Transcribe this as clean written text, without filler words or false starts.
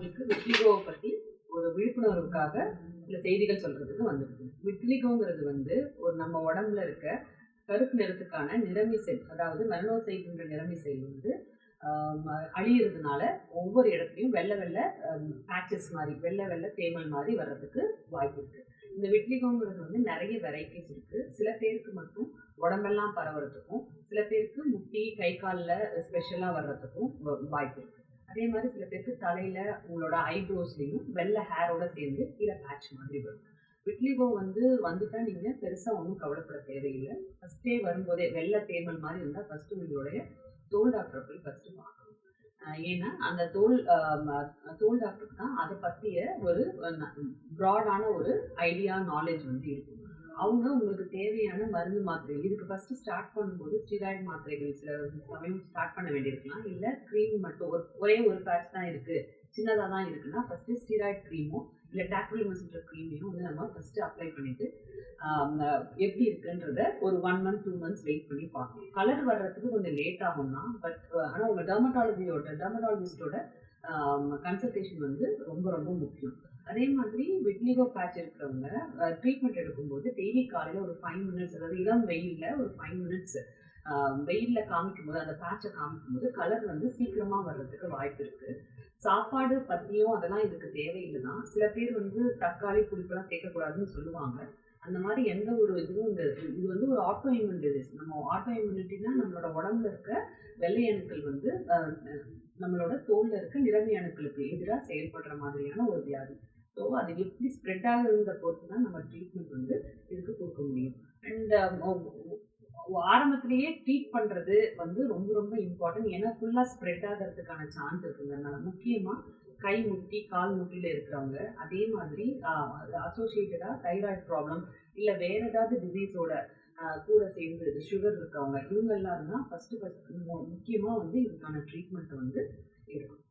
உங்களுக்கு விட்லிகோவை பற்றி ஒரு விழிப்புணர்வுக்காக சில செய்திகள் சொல்றதுக்கு வந்திருக்கு. விட்லிகோங்கிறது வந்து ஒரு நம்ம உடம்புல இருக்க கருப்பு நிறத்துக்கான நிறமி செல், அதாவது மெலனோசைட்ன்ற நிறமி செல் வந்து அழியிறதுனால ஒவ்வொரு இடத்துலையும் வெள்ளை வெள்ளை பேச்சஸ் மாதிரி வெள்ளை வெள்ளை தேமல் மாதிரி வர்றதுக்கு வாய்ப்பு இருக்கு. இந்த விட்லிகோங்கிறது வந்து நிறைய வெரைட்டிஸ் இருக்கு. சில பேருக்கு மட்டும் உடம்பெல்லாம் பரவுறதுக்கும், சில பேருக்கு முட்டி கை காலில் ஸ்பெஷலாக வர்றதுக்கும் வாய்ப்பு இருக்கு. அதே மாதிரி சில பேருக்கு தலையில உங்களோட ஐப்ரோஸ்லையும் வெள்ளை ஹேரோட சேர்ந்து கீழே பேட்ச் மாதிரி வரும். விட்லிகோ வந்துட்டா நீங்க பெருசா ஒன்றும் கவலைப்பட தேவையில்லை. ஃபர்ஸ்டே வரும்போதே வெள்ளை தேமல் மாதிரி இருந்தால் ஃபர்ஸ்ட் உங்களுடைய தோல் டாக்டரை போய் ஃபர்ஸ்ட் பார்க்கணும். ஏன்னா அந்த தோல் டாக்டருக்கு தான் அதை பற்றிய ஒரு ப்ராடான ஒரு ஐடியா நாலேஜ் இருக்கும். அவங்க உங்களுக்கு தேவையான மருந்து மாத்திரை இதுக்கு ஃபர்ஸ்ட் ஸ்டார்ட் பண்ணும்போது ஸ்டீராய்டு மாத்திரைகள் சில சமயம் ஸ்டார்ட் பண்ண வேண்டியிருக்கலாம். இல்லை க்ரீம் மட்டும் ஒரே ஒரு பேட்ச் தான் இருக்கு, சின்னதாக தான் இருக்குன்னா ஃபர்ஸ்ட் ஸ்டீராய்டு க்ரீமோ இல்லை டாக்ரிமஸ்ன்ற க்ரீமையும் நம்ம ஃபர்ஸ்ட் அப்ளை பண்ணிட்டு எப்படி இருக்குன்றத ஒரு 1 month 2 months வெயிட் பண்ணி பார்க்கணும். கலர் வர்றதுக்கு கொஞ்சம் லேட் ஆகும்னா, பட் ஆனால் உங்கள் டெர்மட்டாலஜிஸ்டோட கன்சல்டேஷன் ரொம்ப ரொம்ப முக்கியம். அதே மாதிரி விட்லிகோ பேட்ச் இருக்கிறவங்க ட்ரீட்மெண்ட் எடுக்கும்போது டெய்லி காலையில் ஒரு 5 minutes, அதாவது இளம் வெயிலில் ஒரு 5 minutes வெயிலில் காமிக்கும் போது அந்த பேட்சை காமிக்கும் போது கலர் சீக்கிரமாக வர்றதுக்கு வாய்ப்பு இருக்குது. சாப்பாடு பற்றியும் அதெல்லாம் இதுக்கு தேவையில்லைன்னா சில பேர் தக்காளி புளிப்பெல்லாம் சேர்க்கக்கூடாதுன்னு சொல்லுவாங்க. அந்த மாதிரி எந்த ஒரு இதுவும் இது ஒரு ஆட்டோ இம்யூன் டிசீஸ். நம்ம ஆட்டோ இம்யூனிட்டினா நம்மளோட உடம்புல இருக்க வெள்ளை அணுக்கள் நம்மளோட தோல்ல இருக்க நிறமி அணுக்களுக்கு எதிராக செயல்படுற மாதிரியான ஒரு வியாதி. ஸோ அது எப்படி ஸ்ப்ரெட் ஆகுதுன்ற பொறுத்து தான் நம்ம ட்ரீட்மெண்ட் இதுக்கு கொடுக்க முடியும். அண்ட் ஆரம்பத்திலேயே ட்ரீட் பண்ணுறது ரொம்ப ரொம்ப இம்பார்ட்டன்ட். ஏன்னா ஃபுல்லாக ஸ்ப்ரெட் ஆகிறதுக்கான சான்ஸ் இருக்குங்கிறதுனால முக்கியமாக கை முட்டி கால் முட்டியில் இருக்கிறவங்க, அதே மாதிரி அசோசியேட்டடாக தைராய்டு ப்ராப்ளம் இல்லை வேற ஏதாவது டிசீஸோட கூட சேர்ந்து சுகர் இருக்கவங்க, இவங்க எல்லாரும் தான் ஃபஸ்ட்டு முக்கியமாக இதுக்கான ட்ரீட்மெண்ட்டை எடுக்கணும்.